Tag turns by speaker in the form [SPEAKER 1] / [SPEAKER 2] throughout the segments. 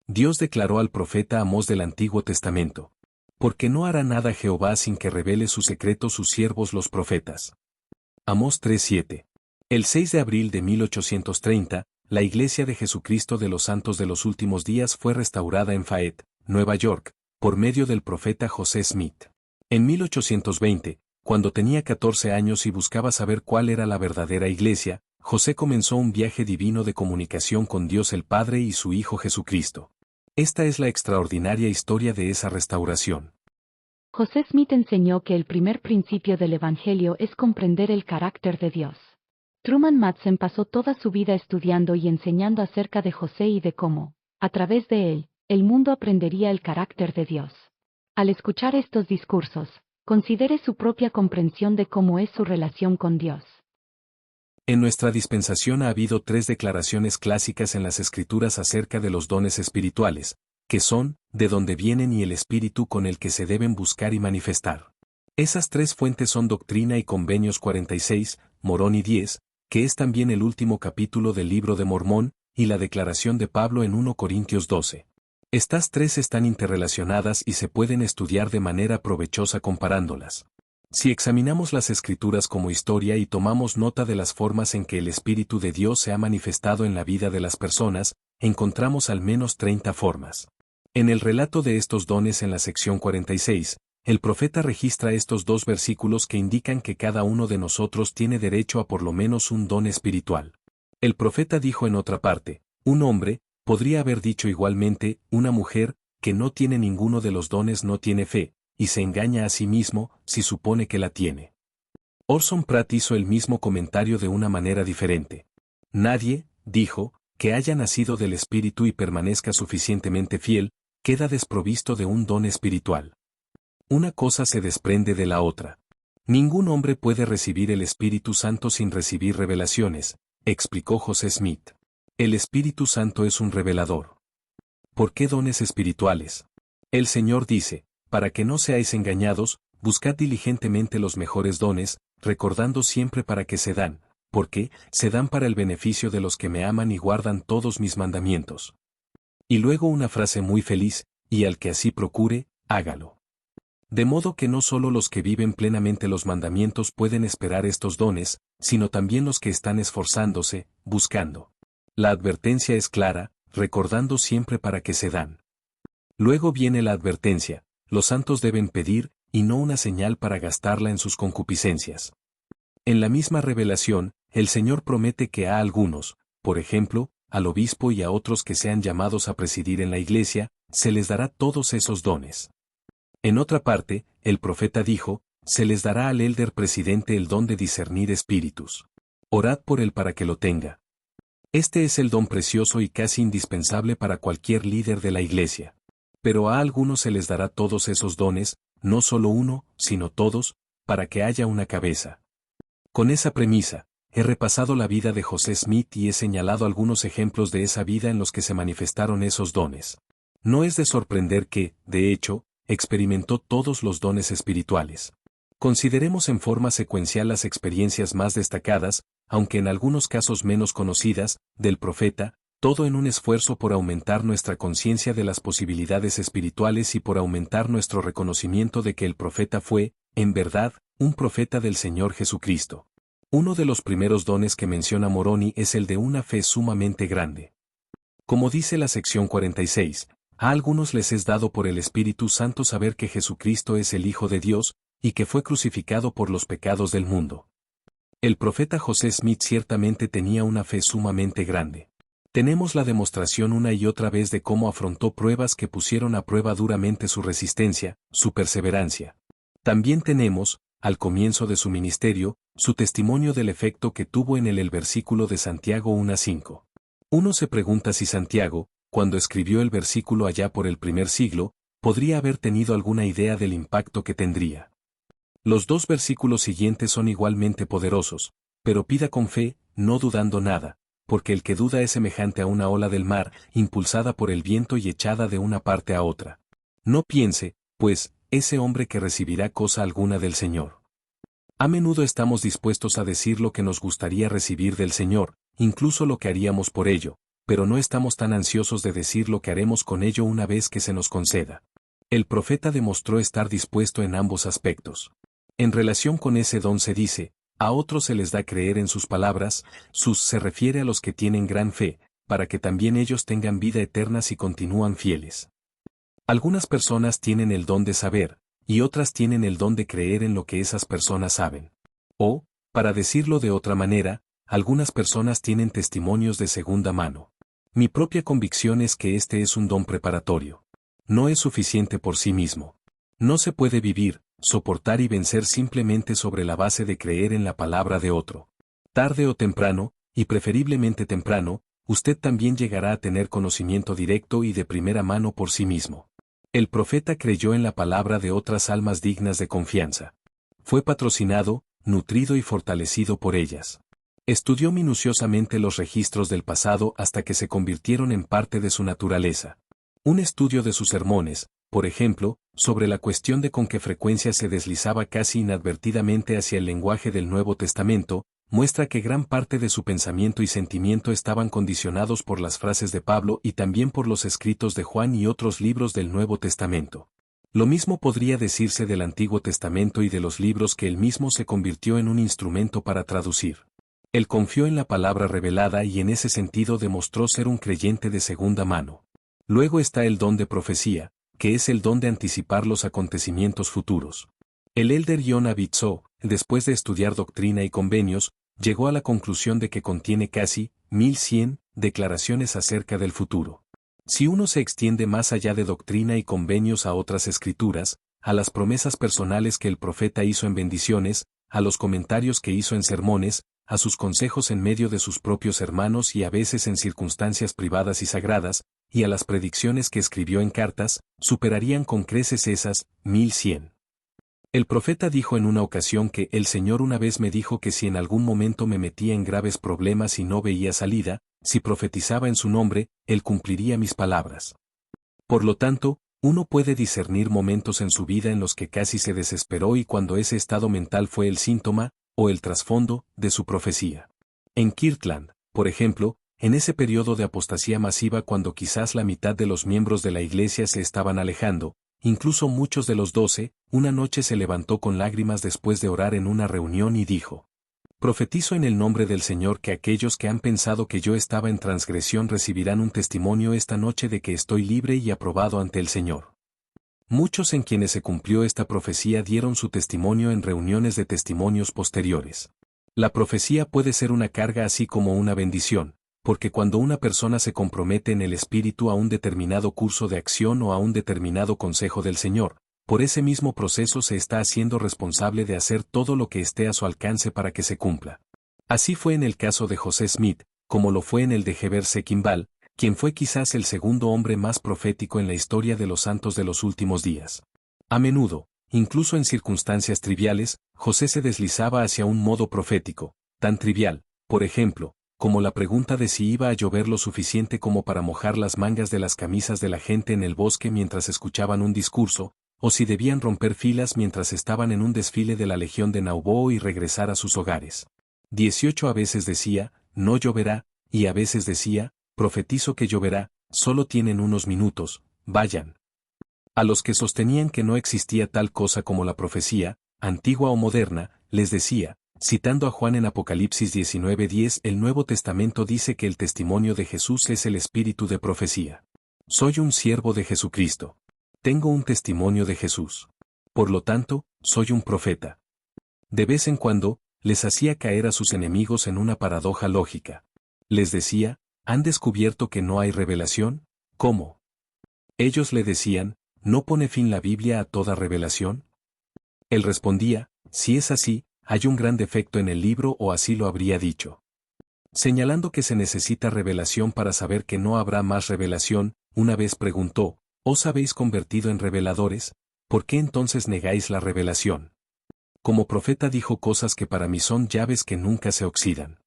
[SPEAKER 1] Dios declaró al profeta Amós del Antiguo Testamento: porque no hará nada Jehová sin que revele su secreto sus siervos los profetas. Amós 3:7. El 6 de abril de 1830, la Iglesia de Jesucristo de los Santos de los Últimos Días fue restaurada en Fayette, Nueva York, por medio del profeta José Smith. En 1820, cuando tenía 14 años y buscaba saber cuál era la verdadera Iglesia, José comenzó un viaje divino de comunicación con Dios el Padre y su Hijo Jesucristo. Esta es la extraordinaria historia de esa restauración.
[SPEAKER 2] José Smith enseñó que el primer principio del Evangelio es comprender el carácter de Dios. Truman Madsen pasó toda su vida estudiando y enseñando acerca de José y de cómo, a través de él, el mundo aprendería el carácter de Dios. Al escuchar estos discursos, considere su propia comprensión de cómo es su relación con Dios.
[SPEAKER 1] En nuestra dispensación ha habido 3 declaraciones clásicas en las Escrituras acerca de los dones espirituales, que son, de dónde vienen y el espíritu con el que se deben buscar y manifestar. Esas 3 fuentes son Doctrina y Convenios 46, Moroni 10, que es también el último capítulo del Libro de Mormón, y la declaración de Pablo en 1 Corintios 12. Estas 3 están interrelacionadas y se pueden estudiar de manera provechosa comparándolas. Si examinamos las Escrituras como historia y tomamos nota de las formas en que el Espíritu de Dios se ha manifestado en la vida de las personas, encontramos al menos 30 formas. En el relato de estos dones en la sección 46, el profeta registra estos 2 versículos que indican que cada uno de nosotros tiene derecho a por lo menos un don espiritual. El profeta dijo en otra parte: un hombre, podría haber dicho igualmente, una mujer, que no tiene ninguno de los dones no tiene fe, y se engaña a sí mismo, si supone que la tiene. Orson Pratt hizo el mismo comentario de una manera diferente. Nadie, dijo, que haya nacido del Espíritu y permanezca suficientemente fiel, queda desprovisto de un don espiritual. Una cosa se desprende de la otra. Ningún hombre puede recibir el Espíritu Santo sin recibir revelaciones, explicó José Smith. El Espíritu Santo es un revelador. ¿Por qué dones espirituales? El Señor dice: para que no seáis engañados, buscad diligentemente los mejores dones, recordando siempre para qué se dan, porque se dan para el beneficio de los que me aman y guardan todos mis mandamientos. Y luego una frase muy feliz: y al que así procure, hágalo. De modo que no solo los que viven plenamente los mandamientos pueden esperar estos dones, sino también los que están esforzándose, buscando. La advertencia es clara, recordando siempre para qué se dan. Luego viene la advertencia: los santos deben pedir, y no una señal para gastarla en sus concupiscencias. En la misma revelación, el Señor promete que a algunos, por ejemplo, al obispo y a otros que sean llamados a presidir en la iglesia, se les dará todos esos dones. En otra parte, el profeta dijo: se les dará al elder presidente el don de discernir espíritus. Orad por él para que lo tenga. Este es el don precioso y casi indispensable para cualquier líder de la iglesia. Pero a algunos se les dará todos esos dones, no solo uno, sino todos, para que haya una cabeza. Con esa premisa, he repasado la vida de José Smith y he señalado algunos ejemplos de esa vida en los que se manifestaron esos dones. No es de sorprender que, de hecho, experimentó todos los dones espirituales. Consideremos en forma secuencial las experiencias más destacadas, aunque en algunos casos menos conocidas, del profeta, todo en un esfuerzo por aumentar nuestra conciencia de las posibilidades espirituales y por aumentar nuestro reconocimiento de que el profeta fue, en verdad, un profeta del Señor Jesucristo. Uno de los primeros dones que menciona Moroni es el de una fe sumamente grande. Como dice la sección 46, a algunos les es dado por el Espíritu Santo saber que Jesucristo es el Hijo de Dios, y que fue crucificado por los pecados del mundo. El profeta José Smith ciertamente tenía una fe sumamente grande. Tenemos la demostración una y otra vez de cómo afrontó pruebas que pusieron a prueba duramente su resistencia, su perseverancia. También tenemos, al comienzo de su ministerio, su testimonio del efecto que tuvo en el versículo de Santiago 1:5. Uno se pregunta si Santiago, cuando escribió el versículo allá por el primer siglo, podría haber tenido alguna idea del impacto que tendría. Los 2 versículos siguientes son igualmente poderosos, pero pida con fe, no dudando nada, porque el que duda es semejante a una ola del mar, impulsada por el viento y echada de una parte a otra. No piense, pues, ese hombre que recibirá cosa alguna del Señor. A menudo estamos dispuestos a decir lo que nos gustaría recibir del Señor, incluso lo que haríamos por ello, pero no estamos tan ansiosos de decir lo que haremos con ello una vez que se nos conceda. El profeta demostró estar dispuesto en ambos aspectos. En relación con ese don se dice, a otros se les da creer en sus palabras, sus se refiere a los que tienen gran fe, para que también ellos tengan vida eterna si continúan fieles. Algunas personas tienen el don de saber, y otras tienen el don de creer en lo que esas personas saben. O, para decirlo de otra manera, algunas personas tienen testimonios de segunda mano. Mi propia convicción es que este es un don preparatorio. No es suficiente por sí mismo. No se puede vivir, soportar y vencer simplemente sobre la base de creer en la palabra de otro. Tarde o temprano, y preferiblemente temprano, usted también llegará a tener conocimiento directo y de primera mano por sí mismo. El profeta creyó en la palabra de otras almas dignas de confianza. Fue patrocinado, nutrido y fortalecido por ellas. Estudió minuciosamente los registros del pasado hasta que se convirtieron en parte de su naturaleza. Un estudio de sus sermones, por ejemplo, sobre la cuestión de con qué frecuencia se deslizaba casi inadvertidamente hacia el lenguaje del Nuevo Testamento, muestra que gran parte de su pensamiento y sentimiento estaban condicionados por las frases de Pablo y también por los escritos de Juan y otros libros del Nuevo Testamento. Lo mismo podría decirse del Antiguo Testamento y de los libros que él mismo se convirtió en un instrumento para traducir. Él confió en la palabra revelada y en ese sentido demostró ser un creyente de segunda mano. Luego está el don de profecía, que es el don de anticipar los acontecimientos futuros. El elder Yonah Bitso, después de estudiar doctrina y convenios, llegó a la conclusión de que contiene casi 1100 declaraciones acerca del futuro. Si uno se extiende más allá de doctrina y convenios a otras escrituras, a las promesas personales que el profeta hizo en bendiciones, a los comentarios que hizo en sermones, a sus consejos en medio de sus propios hermanos y a veces en circunstancias privadas y sagradas, y a las predicciones que escribió en cartas, superarían con creces esas 1100. El profeta dijo en una ocasión que el Señor una vez me dijo que si en algún momento me metía en graves problemas y no veía salida, si profetizaba en su nombre, Él cumpliría mis palabras. Por lo tanto, uno puede discernir momentos en su vida en los que casi se desesperó y cuando ese estado mental fue el síntoma, o el trasfondo, de su profecía. En Kirtland, por ejemplo, en ese periodo de apostasía masiva cuando quizás la mitad de los miembros de la iglesia se estaban alejando, incluso muchos de los 12, una noche se levantó con lágrimas después de orar en una reunión y dijo: profetizo en el nombre del Señor que aquellos que han pensado que yo estaba en transgresión recibirán un testimonio esta noche de que estoy libre y aprobado ante el Señor. Muchos en quienes se cumplió esta profecía dieron su testimonio en reuniones de testimonios posteriores. La profecía puede ser una carga así como una bendición, porque cuando una persona se compromete en el espíritu a un determinado curso de acción o a un determinado consejo del Señor, por ese mismo proceso se está haciendo responsable de hacer todo lo que esté a su alcance para que se cumpla. Así fue en el caso de José Smith, como lo fue en el de Heber C. Kimball, quien fue quizás el segundo hombre más profético en la historia de los santos de los últimos días. A menudo, incluso en circunstancias triviales, José se deslizaba hacia un modo profético, tan trivial, por ejemplo, como la pregunta de si iba a llover lo suficiente como para mojar las mangas de las camisas de la gente en el bosque mientras escuchaban un discurso, o si debían romper filas mientras estaban en un desfile de la Legión de Nauvoo y regresar a sus hogares. 18 a veces decía, no lloverá, y a veces decía, profetizo que lloverá, solo tienen unos minutos, vayan. A los que sostenían que no existía tal cosa como la profecía, antigua o moderna, les decía, citando a Juan en Apocalipsis 19:10, el Nuevo Testamento dice que el testimonio de Jesús es el espíritu de profecía. Soy un siervo de Jesucristo. Tengo un testimonio de Jesús. Por lo tanto, soy un profeta. De vez en cuando, les hacía caer a sus enemigos en una paradoja lógica. Les decía, ¿han descubierto que no hay revelación? ¿Cómo? Ellos le decían, ¿no pone fin la Biblia a toda revelación? Él respondía, si es así, hay un gran defecto en el libro o así lo habría dicho. Señalando que se necesita revelación para saber que no habrá más revelación, una vez preguntó, ¿os habéis convertido en reveladores? ¿Por qué entonces negáis la revelación? Como profeta dijo cosas que para mí son llaves que nunca se oxidan.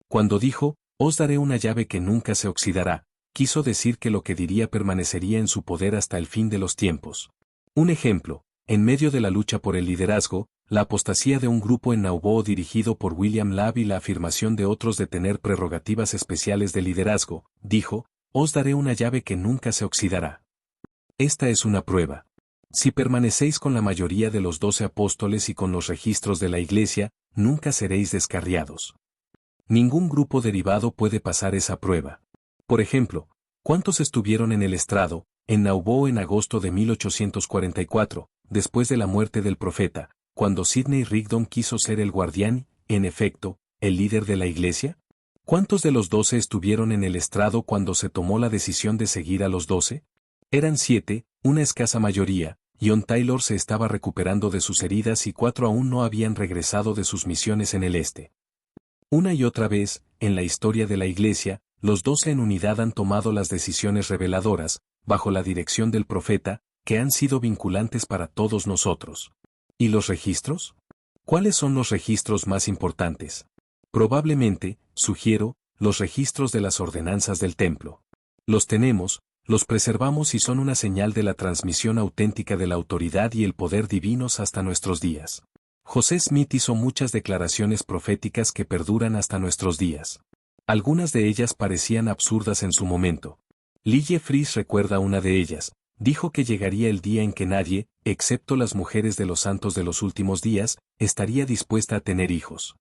[SPEAKER 1] Cuando dijo, os daré una llave que nunca se oxidará, quiso decir que lo que diría permanecería en su poder hasta el fin de los tiempos. Un ejemplo, en medio de la lucha por el liderazgo, la apostasía de un grupo en Nauvoo dirigido por William Labb y la afirmación de otros de tener prerrogativas especiales de liderazgo, dijo, os daré una llave que nunca se oxidará. Esta es una prueba. Si permanecéis con la mayoría de los 12 apóstoles y con los registros de la Iglesia, nunca seréis descarriados. Ningún grupo derivado puede pasar esa prueba. Por ejemplo, ¿cuántos estuvieron en el estrado, en Nauvoo en agosto de 1844, después de la muerte del profeta, cuando Sidney Rigdon quiso ser el guardián, en efecto, el líder de la Iglesia? ¿Cuántos de los 12 estuvieron en el estrado cuando se tomó la decisión de seguir a los 12? Eran 7, una escasa mayoría. John Taylor se estaba recuperando de sus heridas y 4 aún no habían regresado de sus misiones en el este. Una y otra vez, en la historia de la Iglesia, los 12 en unidad han tomado las decisiones reveladoras, bajo la dirección del profeta, que han sido vinculantes para todos nosotros. ¿Y los registros? ¿Cuáles son los registros más importantes? Probablemente, sugiero, los registros de las ordenanzas del templo. Los tenemos, los preservamos y son una señal de la transmisión auténtica de la autoridad y el poder divinos hasta nuestros días. José Smith hizo muchas declaraciones proféticas que perduran hasta nuestros días. Algunas de ellas parecían absurdas en su momento. Lee Fries recuerda una de ellas. Dijo que llegaría el día en que nadie, excepto las mujeres de los santos de los últimos días, estaría dispuesta a tener hijos.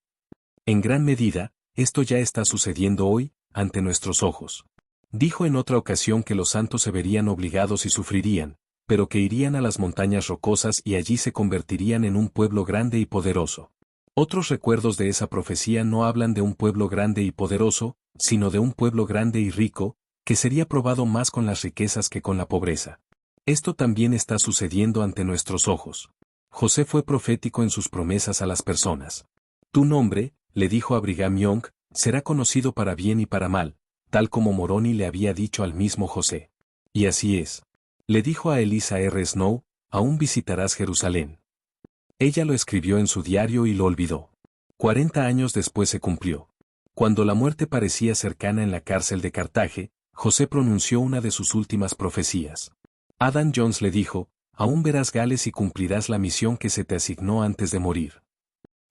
[SPEAKER 1] En gran medida, esto ya está sucediendo hoy, ante nuestros ojos. Dijo en otra ocasión que los santos se verían obligados y sufrirían, pero que irían a las montañas rocosas y allí se convertirían en un pueblo grande y poderoso. Otros recuerdos de esa profecía no hablan de un pueblo grande y poderoso, sino de un pueblo grande y rico, que sería probado más con las riquezas que con la pobreza. Esto también está sucediendo ante nuestros ojos. José fue profético en sus promesas a las personas. Tu nombre, le dijo a Brigham Young, será conocido para bien y para mal, tal como Moroni le había dicho al mismo José. Y así es. Le dijo a Eliza R. Snow, aún visitarás Jerusalén. Ella lo escribió en su diario y lo olvidó. 40 años después se cumplió. Cuando la muerte parecía cercana en la cárcel de Cartago, José pronunció una de sus últimas profecías. Adam Jones le dijo, aún verás Gales y cumplirás la misión que se te asignó antes de morir.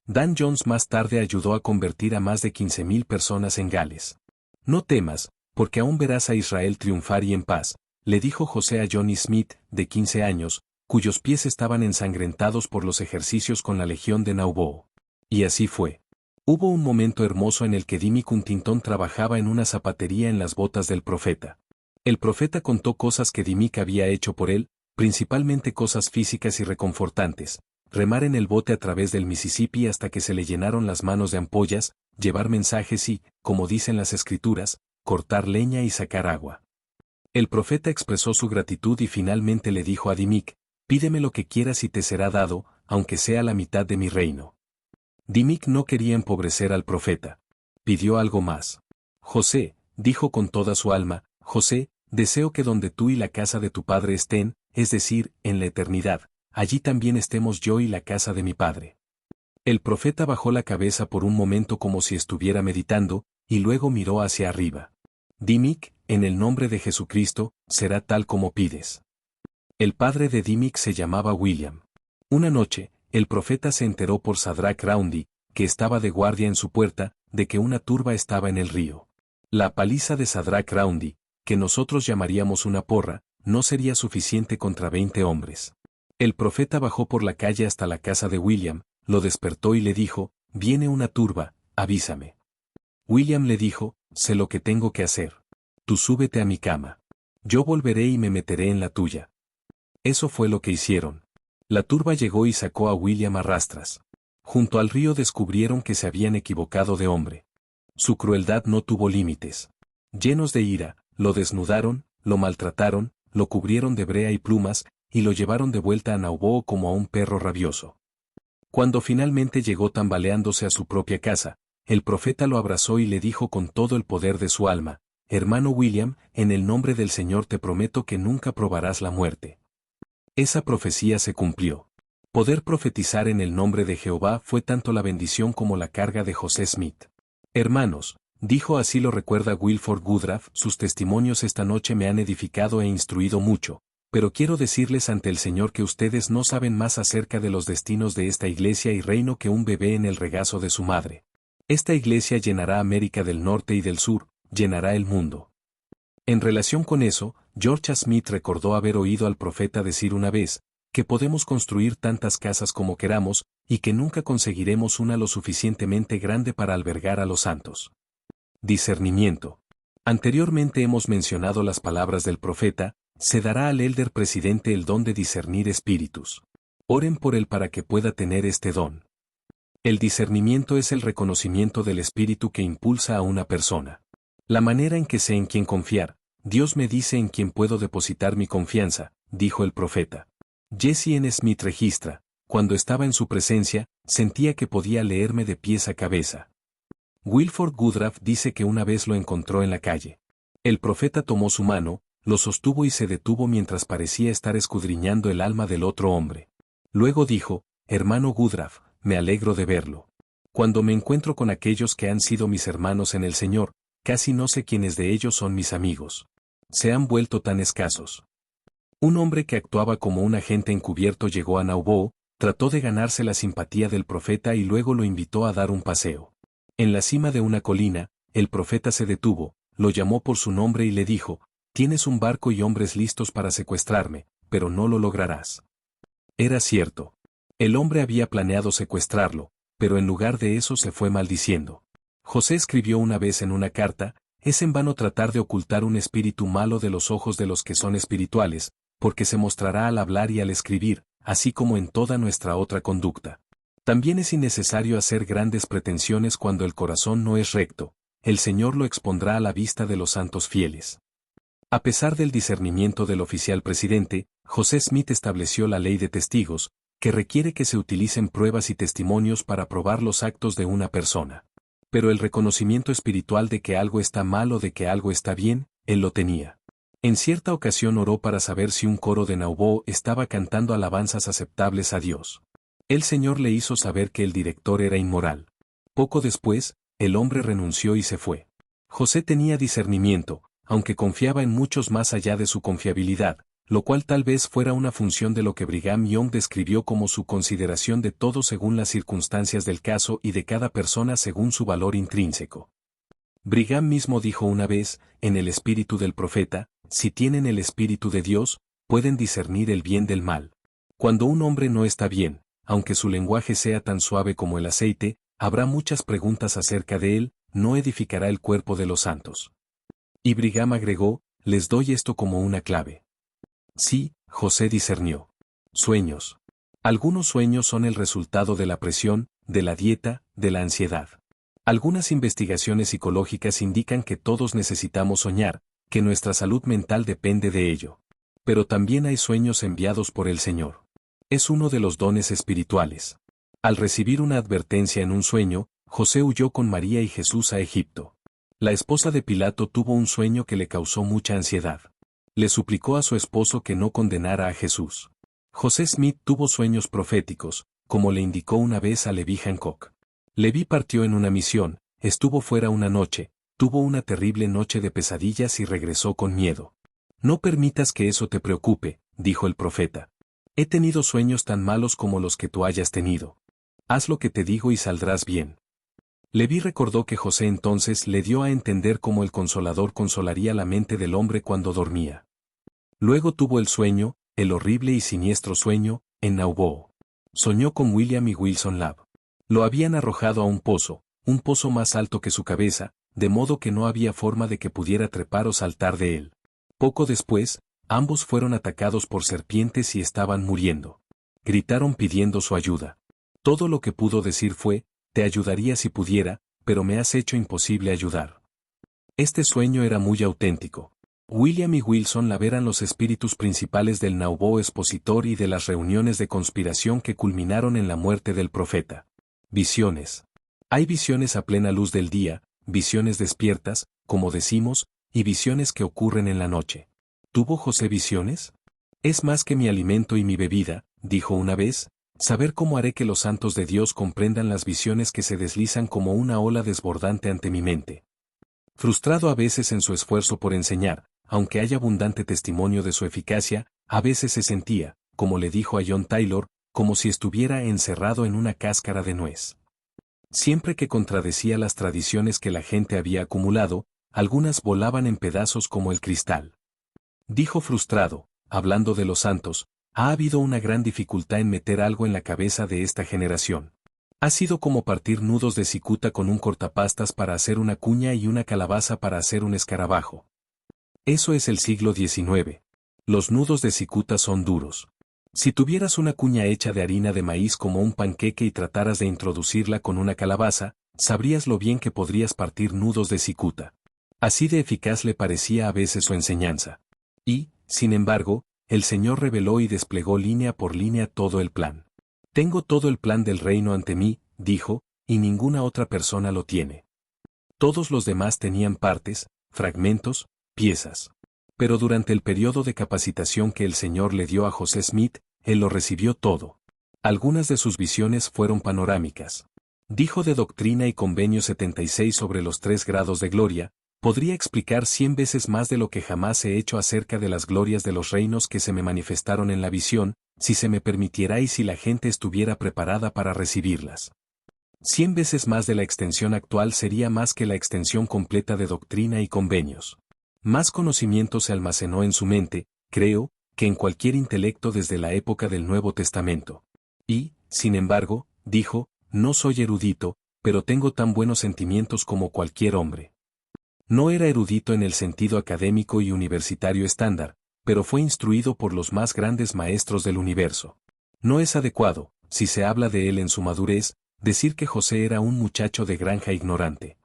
[SPEAKER 1] Dan Jones más tarde ayudó a convertir a más de 15,000 personas en Gales. No temas, porque aún verás a Israel triunfar y en paz, le dijo José a Johnny Smith, de 15 años, cuyos pies estaban ensangrentados por los ejercicios con la Legión de Nauvoo. Y así fue. Hubo un momento hermoso en el que Dimmick Huntington trabajaba en una zapatería en las botas del profeta. El profeta contó cosas que Dimmick había hecho por él, principalmente cosas físicas y reconfortantes: remar en el bote a través del Mississippi hasta que se le llenaron las manos de ampollas, llevar mensajes y, como dicen las escrituras, cortar leña y sacar agua. El profeta expresó su gratitud y finalmente le dijo a Dimmick, pídeme lo que quieras y te será dado, aunque sea la mitad de mi reino. Dimmick no quería empobrecer al profeta. Pidió algo más. José, dijo con toda su alma, José, deseo que donde tú y la casa de tu padre estén, es decir, en la eternidad, allí también estemos yo y la casa de mi padre. El profeta bajó la cabeza por un momento como si estuviera meditando, y luego miró hacia arriba. Dimmick, en el nombre de Jesucristo, será tal como pides. El padre de Dimmick se llamaba William. Una noche, el profeta se enteró por Shadrach Roundy, que estaba de guardia en su puerta, de que una turba estaba en el río. La paliza de Shadrach Roundy, que nosotros llamaríamos una porra, no sería suficiente contra 20 hombres. El profeta bajó por la calle hasta la casa de William, lo despertó y le dijo, viene una turba, avísame. William le dijo, sé lo que tengo que hacer. Tú súbete a mi cama. Yo volveré y me meteré en la tuya. Eso fue lo que hicieron. La turba llegó y sacó a William a rastras. Junto al río descubrieron que se habían equivocado de hombre. Su crueldad no tuvo límites. Llenos de ira, lo desnudaron, lo maltrataron, lo cubrieron de brea y plumas, y lo llevaron de vuelta a Nauvoo como a un perro rabioso. Cuando finalmente llegó tambaleándose a su propia casa, el profeta lo abrazó y le dijo con todo el poder de su alma, hermano William, en el nombre del Señor te prometo que nunca probarás la muerte. Esa profecía se cumplió. Poder profetizar en el nombre de Jehová fue tanto la bendición como la carga de José Smith. Hermanos, dijo así lo recuerda Wilford Woodruff, sus testimonios esta noche me han edificado e instruido mucho, pero quiero decirles ante el Señor que ustedes no saben más acerca de los destinos de esta iglesia y reino que un bebé en el regazo de su madre. Esta iglesia llenará América del Norte y del Sur, llenará el mundo. En relación con eso, George Smith recordó haber oído al profeta decir una vez, que podemos construir tantas casas como queramos, y que nunca conseguiremos una lo suficientemente grande para albergar a los santos. Discernimiento. Anteriormente hemos mencionado las palabras del profeta: se dará al elder presidente el don de discernir espíritus. Oren por él para que pueda tener este don. El discernimiento es el reconocimiento del espíritu que impulsa a una persona. La manera en que sé en quién confiar. Dios me dice en quién puedo depositar mi confianza, dijo el profeta. Jesse N. Smith registra: cuando estaba en su presencia, sentía que podía leerme de pies a cabeza. Wilford Woodruff dice que una vez lo encontró en la calle. El profeta tomó su mano, lo sostuvo y se detuvo mientras parecía estar escudriñando el alma del otro hombre. Luego dijo: hermano Woodruff, me alegro de verlo. Cuando me encuentro con aquellos que han sido mis hermanos en el Señor, casi no sé quiénes de ellos son mis amigos. Se han vuelto tan escasos. Un hombre que actuaba como un agente encubierto llegó a Nauvoo, trató de ganarse la simpatía del profeta y luego lo invitó a dar un paseo. En la cima de una colina, el profeta se detuvo, lo llamó por su nombre y le dijo: tienes un barco y hombres listos para secuestrarme, pero no lo lograrás. Era cierto. El hombre había planeado secuestrarlo, pero en lugar de eso se fue maldiciendo. José escribió una vez en una carta: es en vano tratar de ocultar un espíritu malo de los ojos de los que son espirituales, porque se mostrará al hablar y al escribir, así como en toda nuestra otra conducta. También es innecesario hacer grandes pretensiones cuando el corazón no es recto, el Señor lo expondrá a la vista de los santos fieles. A pesar del discernimiento del oficial presidente, José Smith estableció la ley de testigos, que requiere que se utilicen pruebas y testimonios para probar los actos de una persona. Pero el reconocimiento espiritual de que algo está mal o de que algo está bien, él lo tenía. En cierta ocasión oró para saber si un coro de Nauvoo estaba cantando alabanzas aceptables a Dios. El Señor le hizo saber que el director era inmoral. Poco después, el hombre renunció y se fue. José tenía discernimiento, aunque confiaba en muchos más allá de su confiabilidad, lo cual tal vez fuera una función de lo que Brigham Young describió como su consideración de todo según las circunstancias del caso y de cada persona según su valor intrínseco. Brigham mismo dijo una vez: en el espíritu del profeta, si tienen el espíritu de Dios, pueden discernir el bien del mal. Cuando un hombre no está bien, aunque su lenguaje sea tan suave como el aceite, habrá muchas preguntas acerca de él, no edificará el cuerpo de los santos. Y Brigham agregó: les doy esto como una clave. Sí, José discernió. Sueños. Algunos sueños son el resultado de la presión, de la dieta, de la ansiedad. Algunas investigaciones psicológicas indican que todos necesitamos soñar, que nuestra salud mental depende de ello. Pero también hay sueños enviados por el Señor. Es uno de los dones espirituales. Al recibir una advertencia en un sueño, José huyó con María y Jesús a Egipto. La esposa de Pilato tuvo un sueño que le causó mucha ansiedad. Le suplicó a su esposo que no condenara a Jesús. José Smith tuvo sueños proféticos, como le indicó una vez a Levi Hancock. Levi partió en una misión, estuvo fuera una noche, tuvo una terrible noche de pesadillas y regresó con miedo. No permitas que eso te preocupe, dijo el profeta. He tenido sueños tan malos como los que tú hayas tenido. Haz lo que te digo y saldrás bien. Leví recordó que José entonces le dio a entender cómo el Consolador consolaría la mente del hombre cuando dormía. Luego tuvo el sueño, el horrible y siniestro sueño, en Nauvoo. Soñó con William y Wilson Lab. Lo habían arrojado a un pozo más alto que su cabeza, de modo que no había forma de que pudiera trepar o saltar de él. Poco después, ambos fueron atacados por serpientes y estaban muriendo. Gritaron pidiendo su ayuda. Todo lo que pudo decir fue: te ayudaría si pudiera, pero me has hecho imposible ayudar. Este sueño era muy auténtico. William y Wilson Lab eran los espíritus principales del Nauvoo expositor y de las reuniones de conspiración que culminaron en la muerte del profeta. Visiones. Hay visiones a plena luz del día, visiones despiertas, como decimos, y visiones que ocurren en la noche. ¿Tuvo José visiones? Es más que mi alimento y mi bebida, dijo una vez, saber cómo haré que los santos de Dios comprendan las visiones que se deslizan como una ola desbordante ante mi mente. Frustrado a veces en su esfuerzo por enseñar, aunque hay abundante testimonio de su eficacia, A veces se sentía, como le dijo a John Taylor, como si estuviera encerrado en una cáscara de nuez. Siempre que contradecía las tradiciones que la gente había acumulado, algunas volaban en pedazos como el cristal. Dijo frustrado, hablando de los santos, ha habido una gran dificultad en meter algo en la cabeza de esta generación. Ha sido como partir nudos de cicuta con un cortapastas para hacer una cuña y una calabaza para hacer un escarabajo. Eso es el siglo XIX. Los nudos de cicuta son duros. Si tuvieras una cuña hecha de harina de maíz como un panqueque y trataras de introducirla con una calabaza, sabrías lo bien que podrías partir nudos de cicuta. Así de eficaz le parecía a veces su enseñanza. Y, sin embargo, el Señor reveló y desplegó línea por línea todo el plan. Tengo todo el plan del reino ante mí, dijo, y ninguna otra persona lo tiene. Todos los demás tenían partes, fragmentos, piezas. Pero durante el periodo de capacitación que el Señor le dio a José Smith, él lo recibió todo. Algunas de sus visiones fueron panorámicas. Dijo de Doctrina y Convenio 76 sobre los 3 grados de gloria, podría explicar 100 veces más de lo que jamás he hecho acerca de las glorias de los reinos que se me manifestaron en la visión, si se me permitiera y si la gente estuviera preparada para recibirlas. 100 veces más de la extensión actual sería más que la extensión completa de Doctrina y Convenios. Más conocimiento se almacenó en su mente, creo, que en cualquier intelecto desde la época del Nuevo Testamento. Y, sin embargo, dijo, no soy erudito, pero tengo tan buenos sentimientos como cualquier hombre. No era erudito en el sentido académico y universitario estándar, pero fue instruido por los más grandes maestros del universo. No es adecuado, si se habla de él en su madurez, decir que José era un muchacho de granja ignorante.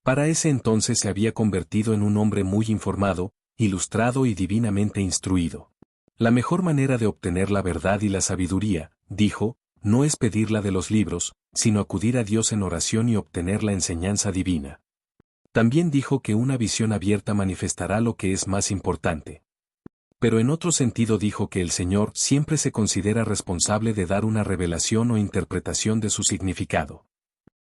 [SPEAKER 1] Para ese entonces se había convertido en un hombre muy informado, ilustrado y divinamente instruido. La mejor manera de obtener la verdad y la sabiduría, dijo, no es pedirla de los libros, sino acudir a Dios en oración y obtener la enseñanza divina. También dijo que una visión abierta manifestará lo que es más importante. Pero en otro sentido dijo que el Señor siempre se considera responsable de dar una revelación o interpretación de su significado.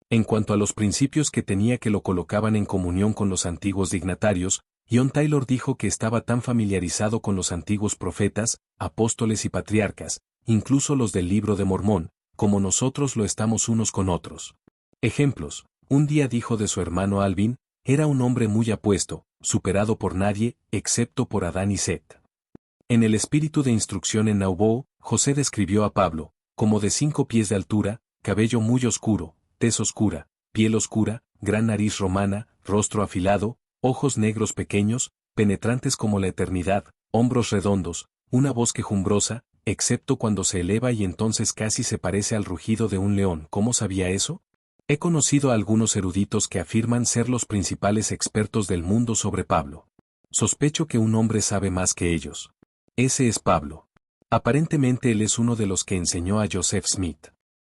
[SPEAKER 1] En cuanto a los principios que tenía que lo colocaban en comunión con los antiguos dignatarios, John Taylor dijo que estaba tan familiarizado con los antiguos profetas, apóstoles y patriarcas, incluso los del Libro de Mormón, como nosotros lo estamos unos con otros. Ejemplos, un día dijo de su hermano Alvin, era un hombre muy apuesto, superado por nadie, excepto por Adán y Set. En el espíritu de instrucción en Nauvoo, José describió a Pablo, como de 5 pies de altura, cabello muy oscuro, tez oscura, piel oscura, gran nariz romana, rostro afilado, ojos negros pequeños, penetrantes como la eternidad, hombros redondos, una voz quejumbrosa, excepto cuando se eleva y entonces casi se parece al rugido de un león. ¿Cómo sabía eso? He conocido a algunos eruditos que afirman ser los principales expertos del mundo sobre Pablo. Sospecho que un hombre sabe más que ellos. Ese es Pablo. Aparentemente él es uno de los que enseñó a Joseph Smith.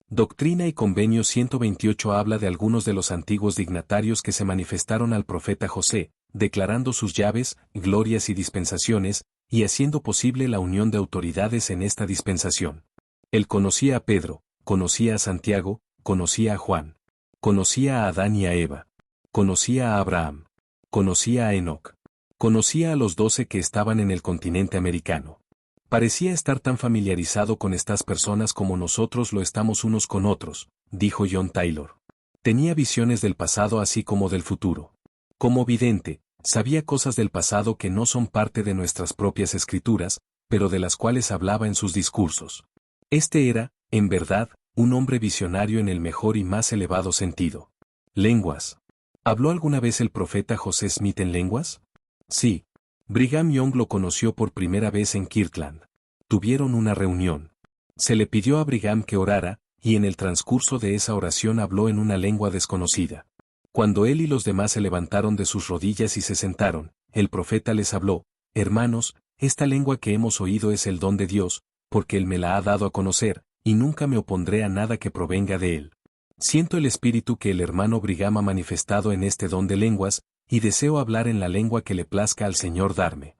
[SPEAKER 1] Doctrina y Convenio 128 habla de algunos de los antiguos dignatarios que se manifestaron al profeta José, declarando sus llaves, glorias y dispensaciones, y haciendo posible la unión de autoridades en esta dispensación. Él conocía a Pedro, conocía a Santiago, conocía a Juan, conocía a Adán y a Eva, conocía a Abraham, conocía a Enoc, conocía a los 12 que estaban en el continente americano. Parecía estar tan familiarizado con estas personas como nosotros lo estamos unos con otros, dijo John Taylor. Tenía visiones del pasado así como del futuro. Como vidente, sabía cosas del pasado que no son parte de nuestras propias escrituras, pero de las cuales hablaba en sus discursos. Este era, en verdad, un hombre visionario en el mejor y más elevado sentido. Lenguas. ¿Habló alguna vez el profeta José Smith en lenguas? Sí. Brigham Young lo conoció por primera vez en Kirtland. Tuvieron una reunión. Se le pidió a Brigham que orara, y en el transcurso de esa oración habló en una lengua desconocida. Cuando él y los demás se levantaron de sus rodillas y se sentaron, el profeta les habló, hermanos, esta lengua que hemos oído es el don de Dios, porque Él me la ha dado a conocer, y nunca me opondré a nada que provenga de Él. Siento el espíritu que el hermano Brigham ha manifestado en este don de lenguas, y deseo hablar en la lengua que le plazca al Señor darme.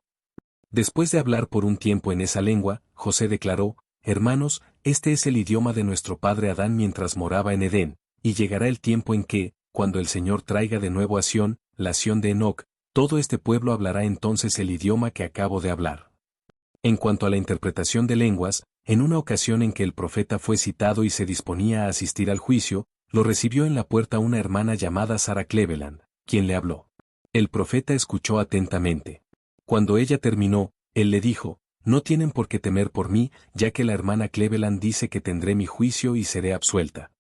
[SPEAKER 1] Después de hablar por un tiempo en esa lengua, José declaró, hermanos, este es el idioma de nuestro padre Adán mientras moraba en Edén, y llegará el tiempo en que, cuando el Señor traiga de nuevo a Sión, la Sión de Enoc, todo este pueblo hablará entonces el idioma que acabo de hablar. En cuanto a la interpretación de lenguas, en una ocasión en que el profeta fue citado y se disponía a asistir al juicio, lo recibió en la puerta una hermana llamada Sarah Cleveland, quien le habló. El profeta escuchó atentamente. Cuando ella terminó, él le dijo, no tienen por qué temer por mí, ya que la hermana Cleveland dice que tendré mi juicio y seré absuelta.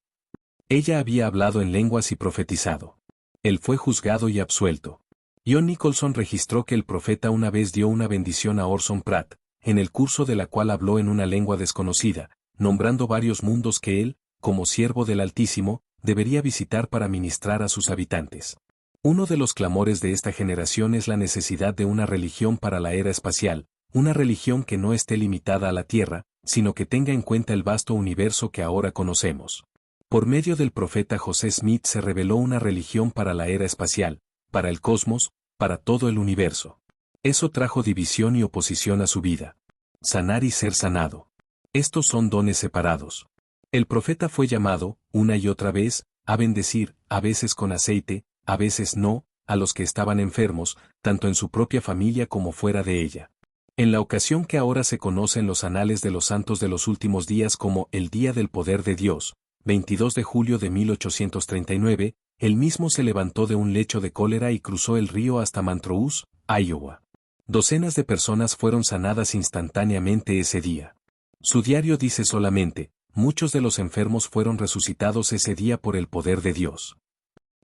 [SPEAKER 1] Ella había hablado en lenguas y profetizado. Él fue juzgado y absuelto. John Nicholson registró que el profeta una vez dio una bendición a Orson Pratt, en el curso de la cual habló en una lengua desconocida, nombrando varios mundos que él, como siervo del Altísimo, debería visitar para ministrar a sus habitantes. Uno de los clamores de esta generación es la necesidad de una religión para la era espacial, una religión que no esté limitada a la Tierra, sino que tenga en cuenta el vasto universo que ahora conocemos. Por medio del profeta José Smith se reveló una religión para la era espacial, para el cosmos, para todo el universo. Eso trajo división y oposición a su vida. Sanar y ser sanado. Estos son dones separados. El profeta fue llamado, una y otra vez, a bendecir, a veces con aceite, a veces no, a los que estaban enfermos, tanto en su propia familia como fuera de ella. En la ocasión que ahora se conoce en los anales de los santos de los últimos días como el Día del Poder de Dios, 22 de julio de 1839, él mismo se levantó de un lecho de cólera y cruzó el río hasta Montrose, Iowa. Docenas de personas fueron sanadas instantáneamente ese día. Su diario dice solamente, muchos de los enfermos fueron resucitados ese día por el poder de Dios.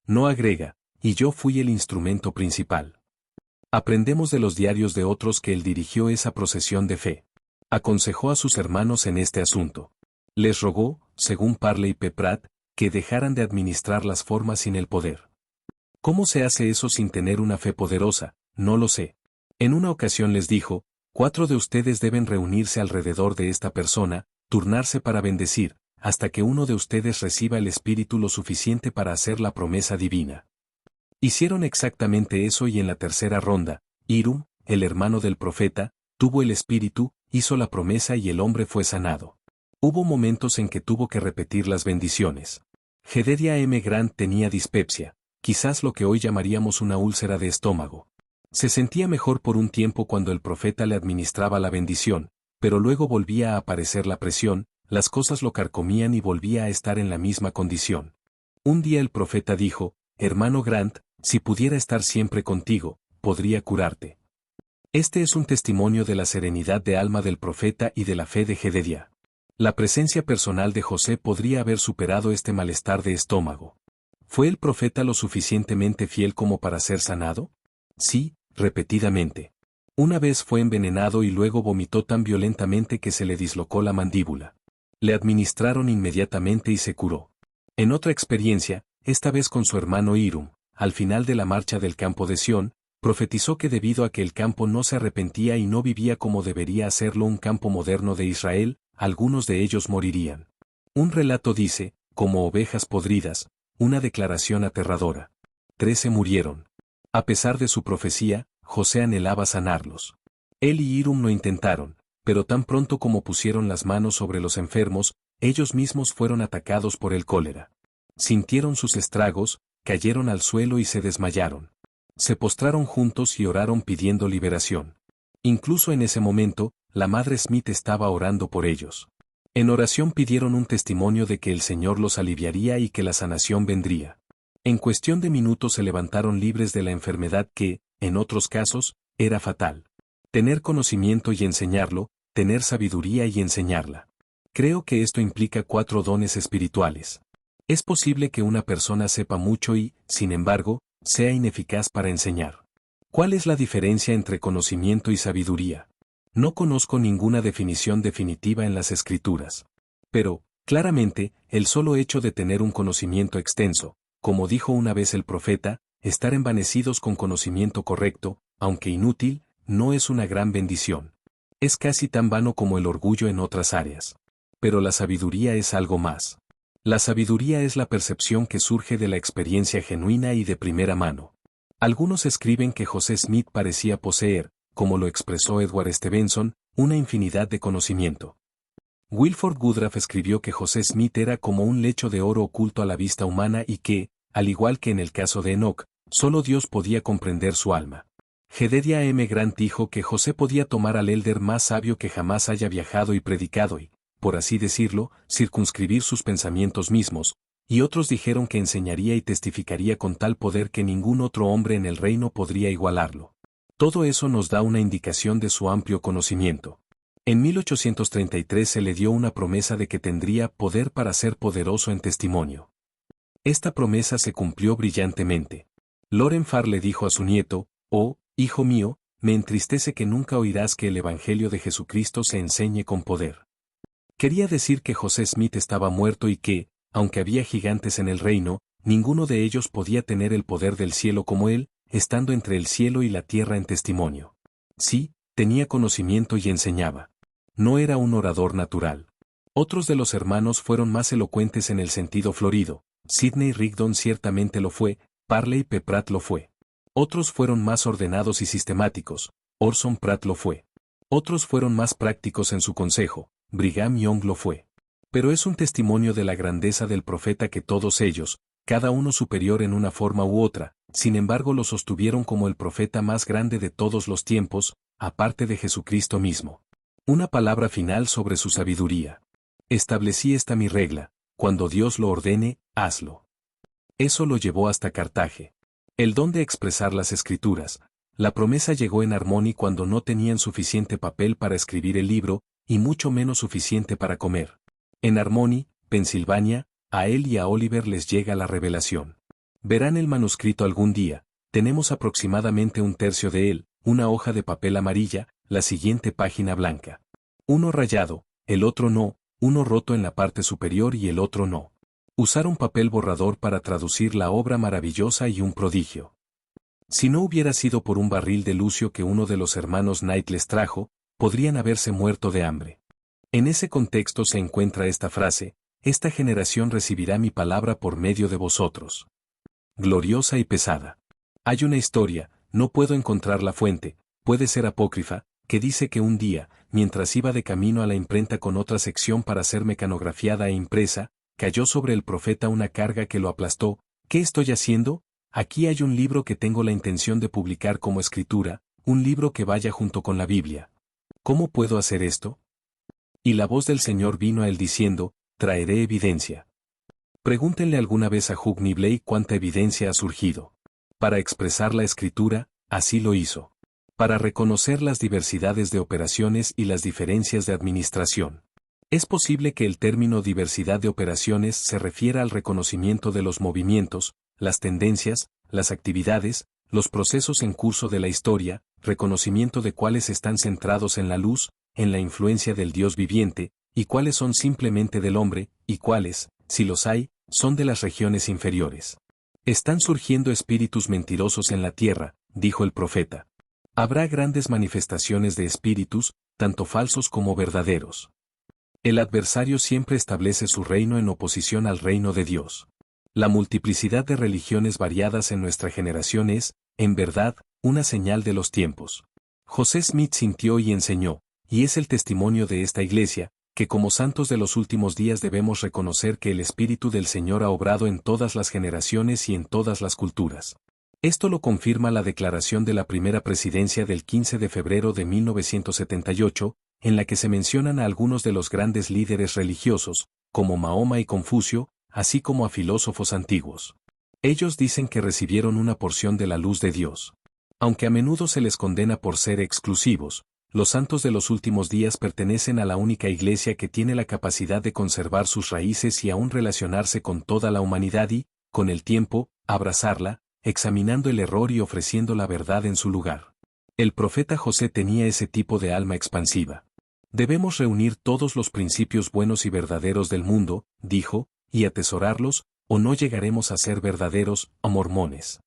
[SPEAKER 1] No agrega, y yo fui el instrumento principal. Aprendemos de los diarios de otros que él dirigió esa procesión de fe. Aconsejó a sus hermanos en este asunto. Les rogó, según Parley P. Pratt, que dejaran de administrar las formas sin el poder. ¿Cómo se hace eso sin tener una fe poderosa? No lo sé. En una ocasión les dijo, 4 de ustedes deben reunirse alrededor de esta persona, turnarse para bendecir, hasta que uno de ustedes reciba el Espíritu lo suficiente para hacer la promesa divina. Hicieron exactamente eso y en la tercera ronda, Hiram, el hermano del profeta, tuvo el Espíritu, hizo la promesa y el hombre fue sanado. Hubo momentos en que tuvo que repetir las bendiciones. Jedediah M. Grant tenía dispepsia, quizás lo que hoy llamaríamos una úlcera de estómago. Se sentía mejor por un tiempo cuando el profeta le administraba la bendición, pero luego volvía a aparecer la presión, las cosas lo carcomían y volvía a estar en la misma condición. Un día el profeta dijo, hermano Grant, si pudiera estar siempre contigo, podría curarte. Este es un testimonio de la serenidad de alma del profeta y de la fe de Jedediah. La presencia personal de José podría haber superado este malestar de estómago. ¿Fue el profeta lo suficientemente fiel como para ser sanado? Sí, repetidamente. Una vez fue envenenado y luego vomitó tan violentamente que se le dislocó la mandíbula. Le administraron inmediatamente y se curó. En otra experiencia, esta vez con su hermano Hiram, al final de la marcha del campo de Sión, profetizó que debido a que el campo no se arrepentía y no vivía como debería hacerlo un campo moderno de Israel, algunos de ellos morirían. Un relato dice, como ovejas podridas, una declaración aterradora. 13 murieron. A pesar de su profecía, José anhelaba sanarlos. Él y Hiram lo intentaron, pero tan pronto como pusieron las manos sobre los enfermos, ellos mismos fueron atacados por el cólera. Sintieron sus estragos, cayeron al suelo y se desmayaron. Se postraron juntos y oraron pidiendo liberación. Incluso en ese momento, la madre Smith estaba orando por ellos. En oración pidieron un testimonio de que el Señor los aliviaría y que la sanación vendría. En cuestión de minutos se levantaron libres de la enfermedad que, en otros casos, era fatal. Tener conocimiento y enseñarlo, tener sabiduría y enseñarla. Creo que esto implica 4 dones espirituales. Es posible que una persona sepa mucho y, sin embargo, sea ineficaz para enseñar. ¿Cuál es la diferencia entre conocimiento y sabiduría? No conozco ninguna definición definitiva en las Escrituras. Pero, claramente, el solo hecho de tener un conocimiento extenso, como dijo una vez el profeta, estar envanecidos con conocimiento correcto, aunque inútil, no es una gran bendición. Es casi tan vano como el orgullo en otras áreas. Pero la sabiduría es algo más. La sabiduría es la percepción que surge de la experiencia genuina y de primera mano. Algunos escriben que José Smith parecía poseer, como lo expresó Edward Stevenson, una infinidad de conocimiento. Wilford Woodruff escribió que José Smith era como un lecho de oro oculto a la vista humana y que, al igual que en el caso de Enoch, solo Dios podía comprender su alma. Jedediah M. Grant dijo que José podía tomar al elder más sabio que jamás haya viajado y predicado y, por así decirlo, circunscribir sus pensamientos mismos, y otros dijeron que enseñaría y testificaría con tal poder que ningún otro hombre en el reino podría igualarlo. Todo eso nos da una indicación de su amplio conocimiento. En 1833 se le dio una promesa de que tendría poder para ser poderoso en testimonio. Esta promesa se cumplió brillantemente. Loren Farr le dijo a su nieto: «Oh, hijo mío, me entristece que nunca oirás que el Evangelio de Jesucristo se enseñe con poder». Quería decir que José Smith estaba muerto y que, aunque había gigantes en el reino, ninguno de ellos podía tener el poder del cielo como él, estando entre el cielo y la tierra en testimonio. Sí, tenía conocimiento y enseñaba. No era un orador natural. Otros de los hermanos fueron más elocuentes en el sentido florido. Sidney Rigdon ciertamente lo fue, Parley P. Pratt lo fue. Otros fueron más ordenados y sistemáticos, Orson Pratt lo fue. Otros fueron más prácticos en su consejo, Brigham Young lo fue. Pero es un testimonio de la grandeza del profeta que todos ellos, cada uno superior en una forma u otra, sin embargo lo sostuvieron como el profeta más grande de todos los tiempos, aparte de Jesucristo mismo. Una palabra final sobre su sabiduría. Establecí esta mi regla: cuando Dios lo ordene, hazlo. Eso lo llevó hasta Cartaje. El don de expresar las escrituras. La promesa llegó en Harmony cuando no tenían suficiente papel para escribir el libro, y mucho menos suficiente para comer. En Harmony, Pensilvania, a él y a Oliver les llega la revelación. Verán el manuscrito algún día, tenemos aproximadamente un tercio de él, una hoja de papel amarilla, la siguiente página blanca. Uno rayado, el otro no, uno roto en la parte superior y el otro no. Usaron papel borrador para traducir la obra maravillosa y un prodigio. Si no hubiera sido por un barril de lucio que uno de los hermanos Knight les trajo, podrían haberse muerto de hambre. En ese contexto se encuentra esta frase: esta generación recibirá mi palabra por medio de vosotros. Gloriosa y pesada. Hay una historia, no puedo encontrar la fuente, puede ser apócrifa, que dice que un día, mientras iba de camino a la imprenta con otra sección para ser mecanografiada e impresa, cayó sobre el profeta una carga que lo aplastó. ¿Qué estoy haciendo? Aquí hay un libro que tengo la intención de publicar como escritura, un libro que vaya junto con la Biblia. ¿Cómo puedo hacer esto? Y la voz del Señor vino a él diciendo: traeré evidencia. Pregúntenle alguna vez a Hugh Nibley cuánta evidencia ha surgido. Para expresar la escritura, así lo hizo. Para reconocer las diversidades de operaciones y las diferencias de administración. Es posible que el término diversidad de operaciones se refiera al reconocimiento de los movimientos, las tendencias, las actividades, los procesos en curso de la historia, reconocimiento de cuáles están centrados en la luz, en la influencia del Dios viviente, y cuáles son simplemente del hombre, y cuáles, si los hay, son de las regiones inferiores. Están surgiendo espíritus mentirosos en la tierra, dijo el profeta. Habrá grandes manifestaciones de espíritus, tanto falsos como verdaderos. El adversario siempre establece su reino en oposición al reino de Dios. La multiplicidad de religiones variadas en nuestra generación es, en verdad, una señal de los tiempos. José Smith sintió y enseñó, y es el testimonio de esta iglesia, que como santos de los últimos días debemos reconocer que el Espíritu del Señor ha obrado en todas las generaciones y en todas las culturas. Esto lo confirma la declaración de la primera presidencia del 15 de febrero de 1978, en la que se mencionan a algunos de los grandes líderes religiosos, como Mahoma y Confucio, así como a filósofos antiguos. Ellos dicen que recibieron una porción de la luz de Dios. Aunque a menudo se les condena por ser exclusivos, los santos de los últimos días pertenecen a la única iglesia que tiene la capacidad de conservar sus raíces y aún relacionarse con toda la humanidad y, con el tiempo, abrazarla, examinando el error y ofreciendo la verdad en su lugar. El profeta José tenía ese tipo de alma expansiva. Debemos reunir todos los principios buenos y verdaderos del mundo, dijo, y atesorarlos, o no llegaremos a ser verdaderos, o mormones.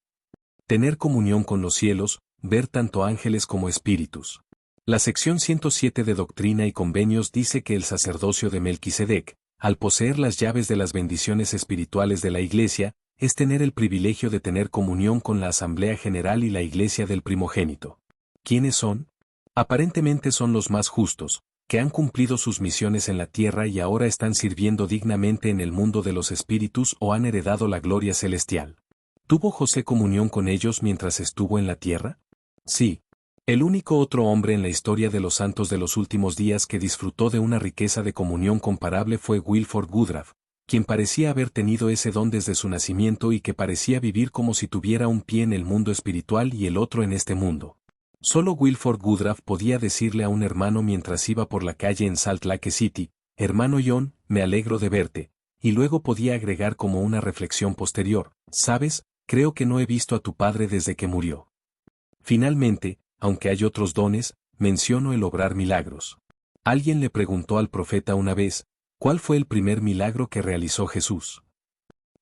[SPEAKER 1] Tener comunión con los cielos, ver tanto ángeles como espíritus. La sección 107 de Doctrina y Convenios dice que el sacerdocio de Melquisedec, al poseer las llaves de las bendiciones espirituales de la Iglesia, es tener el privilegio de tener comunión con la Asamblea General y la Iglesia del primogénito. ¿Quiénes son? Aparentemente son los más justos, que han cumplido sus misiones en la tierra y ahora están sirviendo dignamente en el mundo de los espíritus o han heredado la gloria celestial. ¿Tuvo José comunión con ellos mientras estuvo en la tierra? Sí. El único otro hombre en la historia de los santos de los últimos días que disfrutó de una riqueza de comunión comparable fue Wilford Woodruff, quien parecía haber tenido ese don desde su nacimiento y que parecía vivir como si tuviera un pie en el mundo espiritual y el otro en este mundo. Solo Wilford Woodruff podía decirle a un hermano mientras iba por la calle en Salt Lake City: hermano John, me alegro de verte, y luego podía agregar como una reflexión posterior: ¿sabes? Creo que no he visto a tu padre desde que murió. Finalmente, aunque hay otros dones, menciono el obrar milagros. Alguien le preguntó al profeta una vez: ¿cuál fue el primer milagro que realizó Jesús?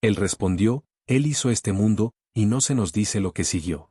[SPEAKER 1] Él respondió: Él hizo este mundo, y no se nos dice lo que siguió.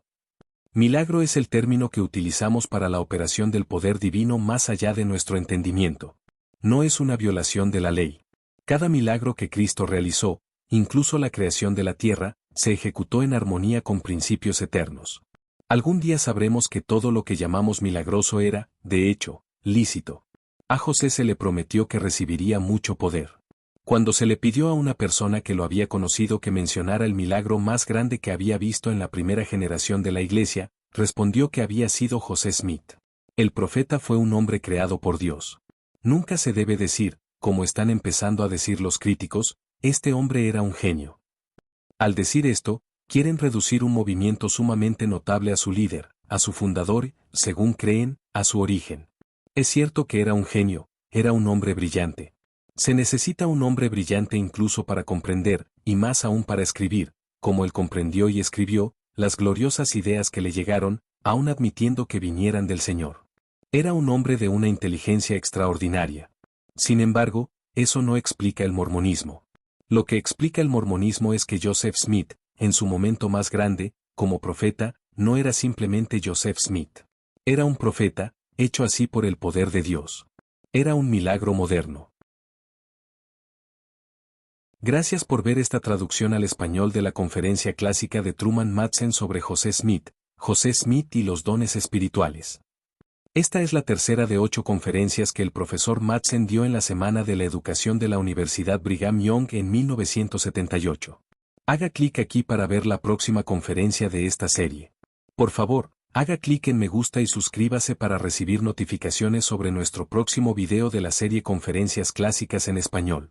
[SPEAKER 1] Milagro es el término que utilizamos para la operación del poder divino más allá de nuestro entendimiento. No es una violación de la ley. Cada milagro que Cristo realizó, incluso la creación de la tierra, se ejecutó en armonía con principios eternos. Algún día sabremos que todo lo que llamamos milagroso era, de hecho, lícito. A José se le prometió que recibiría mucho poder. Cuando se le pidió a una persona que lo había conocido que mencionara el milagro más grande que había visto en la primera generación de la iglesia, respondió que había sido José Smith. El profeta fue un hombre creado por Dios. Nunca se debe decir, como están empezando a decir los críticos, este hombre era un genio. Al decir esto, quieren reducir un movimiento sumamente notable a su líder, a su fundador, según creen, a su origen. Es cierto que era un genio, era un hombre brillante. Se necesita un hombre brillante incluso para comprender, y más aún para escribir, como él comprendió y escribió, las gloriosas ideas que le llegaron, aun admitiendo que vinieran del Señor. Era un hombre de una inteligencia extraordinaria. Sin embargo, eso no explica el mormonismo. Lo que explica el mormonismo es que Joseph Smith, en su momento más grande, como profeta, no era simplemente Joseph Smith. Era un profeta, hecho así por el poder de Dios. Era un milagro moderno. Gracias por ver esta traducción al español de la conferencia clásica de Truman Madsen sobre José Smith y los dones espirituales. Esta es la tercera de 8 conferencias que el profesor Madsen dio en la Semana de la Educación de la Universidad Brigham Young en 1978. Haga clic aquí para ver la próxima conferencia de esta serie. Por favor, haga clic en me gusta y suscríbase para recibir notificaciones sobre nuestro próximo video de la serie Conferencias Clásicas en Español.